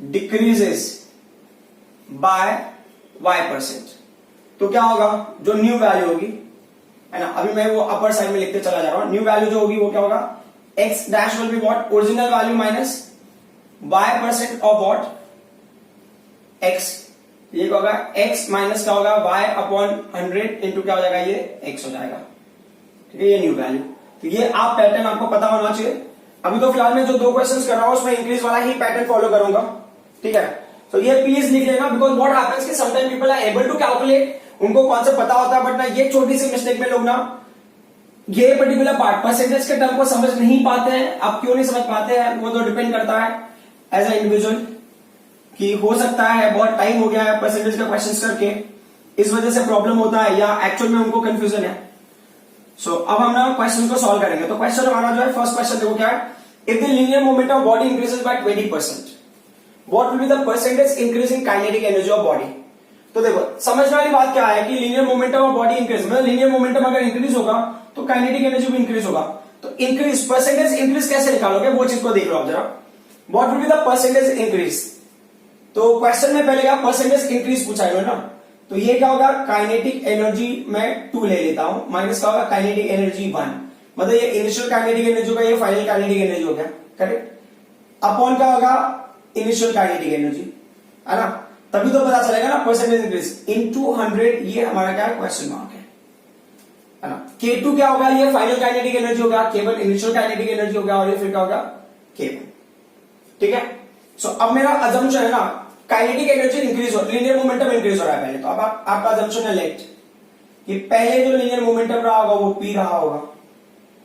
decreases by y%, तो क्या होगा, जो न्यू वैल्यू होगी, है ना, अभी मैं वो अपर साइड में लिखते चला जा रहा हूं, न्यू वैल्यू जो होगी वो क्या होगा, x dash will be what, original value minus y% of what x, ये क्या होगा, x माइनस क्या होगा, y अपॉन 100 इंटू क्या हो जाएगा, ये x हो जाएगा, ठीक है, ये न्यू वैल्यू। तो ये आप पैटर्न आपको पता होना चाहिए। अभी तो फिलहाल मैं जो 2 क्वेश्चंस कर रहा हूं उसमें इंक्रीज वाला ही पैटर्न फॉलो करूंगा, ठीक है। तो ये प्लीज लिख लेना, बिकॉज व्हाट हैपेंस कि sometime people are able to calculate, उनको कॉन्सेप्ट पता होता है, बट ना ये छोटी सी मिस्टेक में लोग ना ये पर्टिकुलर पार्ट परसेंटेज के टर्म को समझ नहीं पाते हैं। आप क्यों नहीं समझ पाते हैं, वो तो डिपेंड करता है एज ए इंडिविजुअल, कि हो सकता है बहुत टाइम हो गया है परसेंटेज का क्वेश्चंस करके, इस वजह से प्रॉब्लम होता है, या एक्चुअल में उनको कंफ्यूजन है। सो अब हम ना क्वेश्चन को सॉल्व करेंगे। तो क्वेश्चन हमारा जो है, फर्स्ट क्वेश्चन देखो क्या है, if the linear moment of body increases by 20%, what will be the percentage increase in kinetic energy of body. तो देखो समझने वाली बात क्या है कि linear momentum of body increase, मतलब लीनियर मोमेंटम अगर इंक्रीज होगा तो काइनेटिक एनर्जी भी इंक्रीज होगा। तो इंक्रीज, परसेंटेज इंक्रीज कैसे निकालोगे, वो चीज को देख लो आप जरा। What will be the percentage increase, तो क्वेश्चन में पहले क्या परसेंटेज इंक्रीज पूछा है ना, तो ये क्या होगा, काइनेटिक एनर्जी मैं 2 ले लेता हूं, माइनस क्या होगा, काइनेटिक एनर्जी 1, मतलब ये इनिशियल काइनेटिक एनर्जी होगा, ये फाइनल काइनेटिक एनर्जी हो गया, करेक्ट। अपॉन क्या होगा, इनिशियल काइनेटिक एनर्जी, है ना, तभी तो पता चलेगा ना परसेंटेज इंक्रीज, इनटू 100, ये हमारा क्या है, क्वेश्चन मार्क है ना। K2 क्या होगा, ये फाइनल काइनेटिक एनर्जी होगा, केवल इनिशियल काइनेटिक एनर्जी होगा, और ये फिर क्या होगा, K1, ठीक है। सो अब मेरा अजम्पशन है ना, काइनेटिक एनर्जी इंक्रीज हो, लीनियर मोमेंटम इंक्रीज हो रहा है पहले, तो अब आपका अजम्पशन है लेट, कि पहले जो लीनियर मोमेंटम रहा होगा वो P रहा होगा,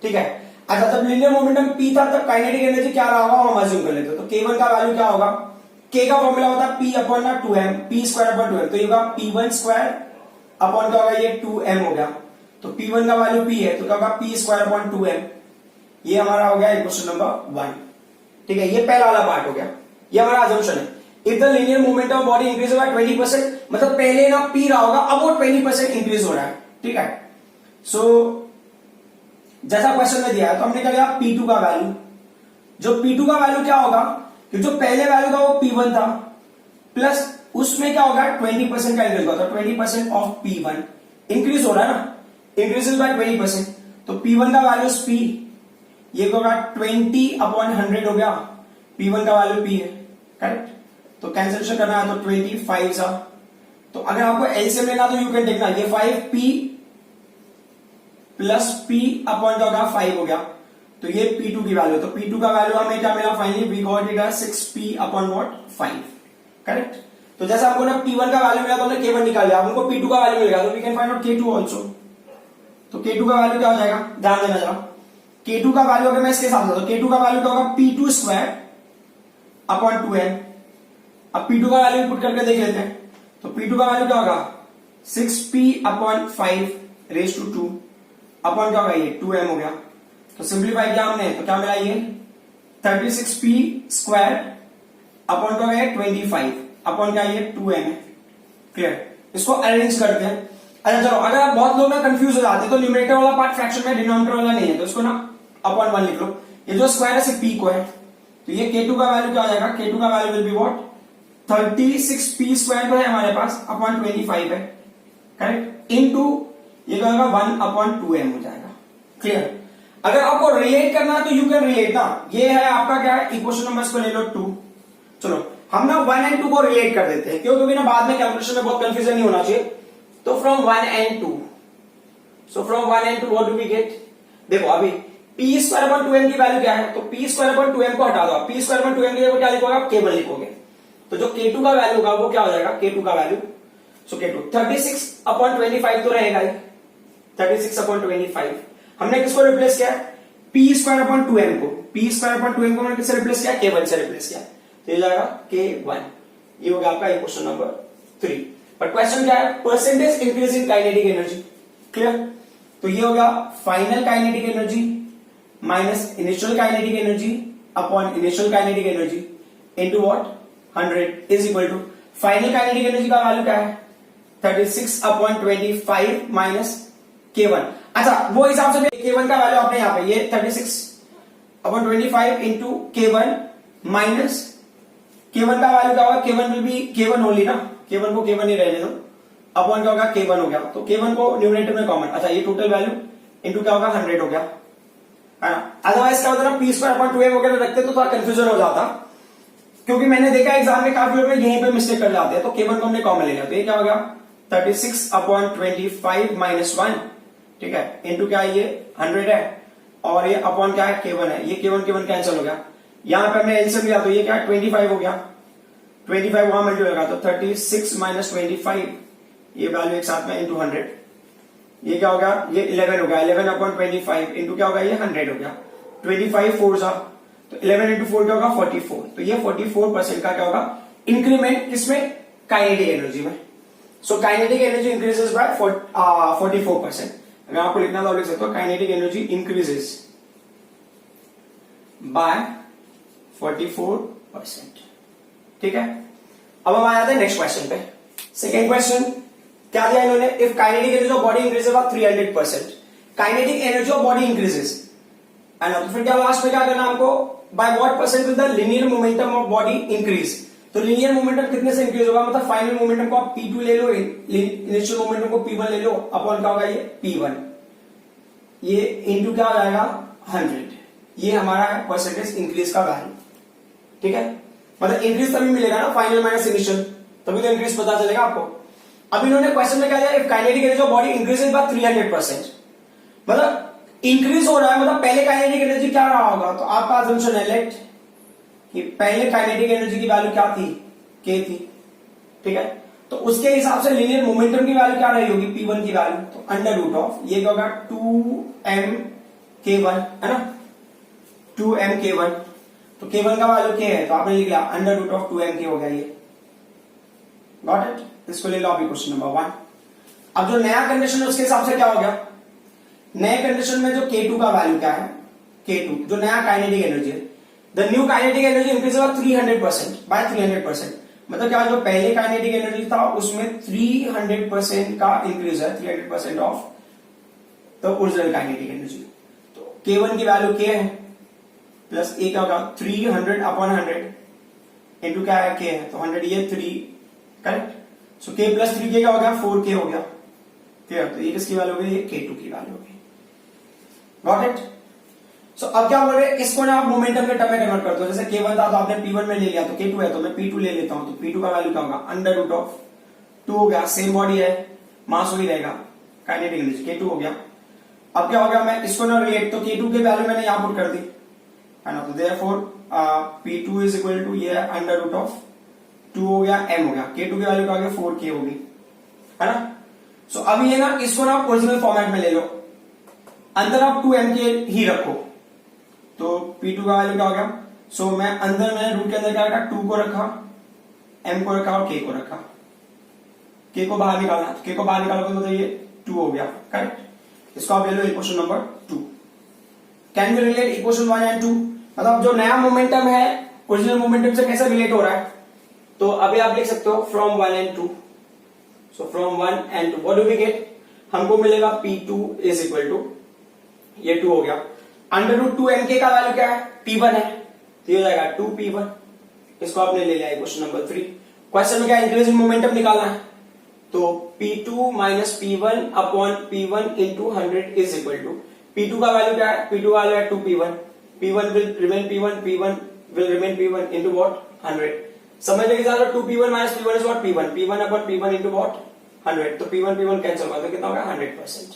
ठीक है। अच्छा, जब लीनियर मोमेंटम P था तब काइनेटिक एनर्जी क्या रहा होगा, हम अज्यूम कर लेते, तो K1 का वैल्यू क्या होगा, K का फॉर्मूला होता है P upon 2m, P square upon 2m, तो ये होगा P1 स्क्वायर अपॉन क्या होगा, ये 2m हो गया, तो P1 का वैल्यू P है, तो क्या होगा, P स्क्वायर अपॉन 2m, ये हमारा हो गया क्वेश्चन नंबर 1, ठीक है। ये पहला वाला पार्ट हो गया, ये हमारा अजम्पशन है। If the linear momentum of body increase by 20%, मतलब पहले ना P रहा होगा, अब वो 20% इंक्रीज हो रहा है, ठीक है। सो जैसा क्वेश्चन में दिया है, तो हमने क्या लिया, P2 का वैल्यू, जो P2 का वैल्यू क्या होगा, कि जो पहले वैल्यू था वो P1 था, प्लस उसमें क्या होगा, 20% का इंक्रीज होगा, तो 20% ऑफ P1 इंक्रीज हो रहा है ना, इंक्रीजेस बाय 20%, तो P1 का वैल्यू P, ये होगा 20 अपॉन 100 हो गया, P1 का वैल्यू P है, करेक्ट। तो कैंसिलेशन करना है, तो 25 सा, तो अगर आपको एलसीएम लेना तो यू कैन टेक ना, ये 5P प्लस P अपॉन क्या होगा, 5 हो गया, तो ये P2 की वैल्यू, तो P2 का वैल्यू हमें क्या मिला, finally we got it as 6P upon what, 5, correct. तो जैसे हमको ना P1 का वैल्यू मिला तो हमने K1 निकाल लिया, हमको P2 का वैल्यू मिल गया, तो we can find out K2 also. तो K2 का वैल्यू क्या हो जाएगा, ध्यान देना जरा, K2 का वैल्यू अगर मैं इसके साथ, तो K2 का वैल्यू क्या होगा, P2 स्क्वायर अपॉन 2m। अब P2 का वैल्यू पुट करके देख लेते हैं, तो P2 का वैल्यू क्या होगा, 6P upon 5 raise to 2 upon क्या होगा, ये 2m हो गया, तो सिंप्लीफाई किया हमने, तो क्या मिला, ये 36P स्क्वायर अपॉन क्या होगा, 25 अपॉन क्या, ये 2m है, क्लियर। इसको अरेंज करते हैं। अच्छा चलो, अगर आप बहुत लोग ना कंफ्यूज हो जाते हैं, तो न्यूमरेटर वाला पार्ट फ्रैक्शन में, डिनोमिनेटर वाला नहीं है, तो इसको ना अपॉन 1 लिख लो, ये जो स्क्वायर है सिर्फ P को है, तो ये K2 का वैल्यू क्या हो जाएगा, K2 का value will be what, 36P square तो है हमारे पास अपॉन 25 है, करेक्ट, इनटू ये क्या होगा, 1 अपॉन 2m हो जाएगा, क्लियर। अगर आपको रिलेट करना है तो यू कैन रिलेट ना, ये है आपका क्या है, इक्वेशन नंबर, इसको ले लो 2। चलो हम ना 1 एंड 2 को रिलेट कर देते हैं, क्योंकि ना बाद में कैलकुलेशन में बहुत कंफ्यूजन नहीं होना चाहिए। तो from 1 and 2, so from 1 and 2 what do we get, देखो अभी P स्क्वायर अपॉन 2m की वैल्यू क्या है, तो P स्क्वायर अपॉन 2m को हटा दो, P स्क्वायर अपॉन 2m की जगह क्या लिखोगे, आप केवल लिखोगे, तो जो K2 का वैल्यू होगा वो क्या हो जाएगा, K2 का वैल्यू, सो K2 36 अपॉन 25 तो रहेगा ही, 36 अपॉन 25, हमने किसको रिप्लेस किया, P स्क्वायर अपॉन 2m को, P स्क्वायर अपॉन 2m को हमने किससे रिप्लेस किया, K1 से रिप्लेस किया, तो ये जाएगा K1, ये हो गया आपका क्वेश्चन नंबर 3। बट क्वेश्चन क्या है, percentage increase in kinetic energy, clear. तो ये हो गया final kinetic energy minus initial kinetic energy upon initial kinetic energy into what, 100 is equal to final kinetic energy का वैल्यू क्या है, 36 अपॉन 25 माइनस K1। अच्छा वो हिसाब से K1 का वैल्यू आपने यहाँ पे ये 36/25 इंटू K1 माइनस K1 का वैल्यू क्या होगा, K1 will be K1 only ना, K1 को K1 ही रहने दो, अपॉन क्या होगा K1 हो गया, तो K1 को न्यूमरेटर में कॉमन, अच्छा ये टोटल वैल्यू इंटू क्या होगा 100 हो गया, है ना। अदरवाइज क्या होता है ना p²/2m वगैरह रखते तो थोड़ा कंफ्यूजन हो जाता, क्योंकि मैंने देखा एग्जाम में काफी लोग यहीं पे मिस्टेक कर जाते हैं। तो K1 को हमने कॉमन ले लिया, तो ये क्या हो गया 36/25 माइनस 1, ठीक है, इंटू क्या है ये 100 है, और ये अपॉन क्या है K1 है, ये K1 कैंसिल हो गया, यहां पे हमने एलसीएम लिया तो ये क्या 25 हो गया, 25 वहां मल्टीप्लाई होगा तो 36 माइनस 25 ये वैल्यू एक साथ में इंटू 100, ये क्या हो गया ये 11 हो गया, 11/25 इंटू क्या होगा ये 100 हो गया, 25 4 जा तो 11 इंटू 4 क्या होगा 44, तो ये 44% का क्या होगा इंक्रीमेंट किसमें काइनेटिक एनर्जी में। So kinetic energy increases by 44%। अगर आपको लिखना तो लिख सकते हो काइनेटिक एनर्जी इंक्रीजेस बाय 44%, ठीक है। अब हम आ जाते हैं नेक्स्ट क्वेश्चन पे। सेकेंड क्वेश्चन क्या दिया इन्होंने, if kinetic energy of body increases by 300%, kinetic energy of body increases, है ना, तो फिर क्या लास्ट में क्या करना हमको, by what percent will the linear momentum of body increase, तो लीनियर मोमेंटम कितने से इंक्रीज होगा, मतलब फाइनल मोमेंटम को आप P2 ले लो, इनिशियल मोमेंटम को P1 ले लो, अपॉन क्या होगा ये P1, ये इंटू क्या हो जाएगा 100, ये हमारा है परसेंटेज इंक्रीज का वैल्यू, ठीक है। मतलब इंक्रीज तभी मिलेगा ना फाइनल माइनस इनिशियल, तभी तो इंक्रीज पता चलेगा आपको। अब इन्होंने क्वेश्चन में क्या दिया, if kinetic energy of body increases by 300%, मतलब इंक्रीज हो रहा है, मतलब पहले काइनेटिक एनर्जी क्या रहा होगा, तो आपका अजम्पशन है लेट कि पहले काइनेटिक एनर्जी की वैल्यू क्या थी K थी, ठीक है, तो उसके हिसाब से लीनियर मोमेंटम की वैल्यू क्या रही होगी P1 की वैल्यू, तो अंडर रूट ऑफ ये क्या होगा 2mK1, है ना, 2mK1, तो K1 का वैल्यू K है तो आपने लिख लिया अंडर रूट ऑफ 2mK हो गया, ये गॉट इट, इसको ले लो अभी क्वेश्चन नंबर 1। अब जो नया कंडीशन है उसके हिसाब से क्या हो गया, नए कंडीशन में जो K2 का वैल्यू क्या है, K2 जो नया काइनेटिक एनर्जी है, the new kinetic energy increase by 300%, by 300%, मतलब क्या जो पहले काइनेटिक एनर्जी था उसमें 300% का इंक्रीज है, 300% of the original kinetic energy, तो K1 की वैल्यू K है प्लस A क्या होगा 300/100 इंटू क्या है K है, तो 100 ये 3, करेक्ट, सो K प्लस 3K क्या हो गया 4K हो गया, क्लियर, तो ये किसकी वैल्यू हो गई, ये K2 की वैल्यू हो गई, गॉट इट। सो अब क्या बोल रहे हैं, इसको ना आप मोमेंटम के टर्म में कन्वर्ट करते हो, जैसे K1 था तो आपने P1 में ले लिया, तो K2 है तो मैं P2 ले लेता हूं, तो P2 का वैल्यू क्या होगा अंडर रूट ऑफ 2 हो गया, सेम बॉडी है मास वही रहेगा, काइनेटिक एनर्जी K2 हो गया। अब क्या हो गया, मैं इसको ना रिलेट, तो K2 की वैल्यू मैंने यहां पुट कर दी, है ना, तो therefore P2 is equal to ये अंडर रूट ऑफ 2 हो गया m हो गया, K2 की वैल्यू क्या हो गया 4K होगी, है ना। सो अब ये ना इसको ना ओरिजिनल फॉर्मेट में ले लो, अंदर आप 2mK ही रखो, तो P2 का वैल्यू क्या हो गया, सो मैं अंदर मैंने रूट के अंदर क्या रखा 2 को रखा, m को रखा और K को रखा, K को बाहर निकालना, तो K को बाहर निकालोगे तो ये 2 हो गया, करेक्ट, इसको आप ले लो equation number 2। Can be relate equation 1 and 2, मतलब जो नया मोमेंटम है ओरिजिनल मोमेंटम से कैसे रिलेट हो रहा है, तो अभी आप लिख सकते हो from 1 and 2, so from 1 and 2 what do we get, हमको मिलेगा P2 इज इक्वल टू ये 2 हो गया, अंडर रूट 2mK का वैल्यू क्या है P1 है, तो ये हो जाएगा 2P1, इसको आपने ले लिया क्वेश्चन नंबर 3। क्वेश्चन में क्या इंक्रीज इन मोमेंटम निकालना है, तो P2 minus P1 upon P1 into 100 is equal to, P2 का वैल्यू क्या है, P2 का वैल्यू है 2P1, P1 will remain P1, P1 will remain P1 into what 100, समझ में क्या 2P1 minus P1 is what P1, P1 upon P1 into what 100, तो P1 cancel होगा तो कितना होगा 100%,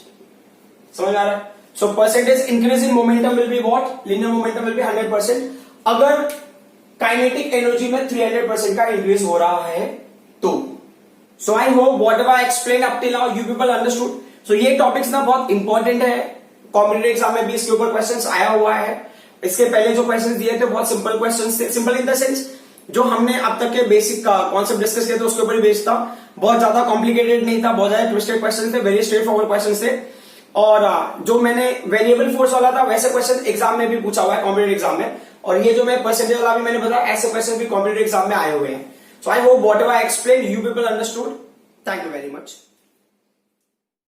समझ आ रहा है। So percentage increase in momentum will be what, linear momentum will be 100% अगर काइनेटिक एनर्जी में 300% का इंक्रीज हो रहा है तो। So I hope what I explain up till now you people understood. So ये टॉपिक्स ना बहुत इंपॉर्टेंट है, कॉम्पिटिटिव एग्जाम में भी इसके ऊपर क्वेश्चंस आया हुआ है। इसके पहले जो क्वेश्चंस दिए थे बहुत सिंपल क्वेश्चंस थे, सिंपल इन द सेंस जो हमने अब तक के बेसिक कॉन्सेप्ट डिस्कस किए थे उसके ऊपर ही बेस्ड था, बहुत ज्यादा कॉम्प्लिकेटेड नहीं था, बहुत ज्यादा ट्विस्टेड क्वेश्चन थे, वेरी स्ट्रेट फॉरवर्ड क्वेश्चन थे। और जो मैंने वेरिएबल फोर्स वाला था वैसे क्वेश्चन एग्जाम में भी पूछा हुआ है कॉम्पिटिटिव एग्जाम में, और ये जो मैं परसेंटेज वाला भी मैंने बताया ऐसे क्वेश्चन भी कॉम्पिटिटिव एग्जाम में आए हुए हैं। So I hope whatever I explain you people understood. Thank you very much.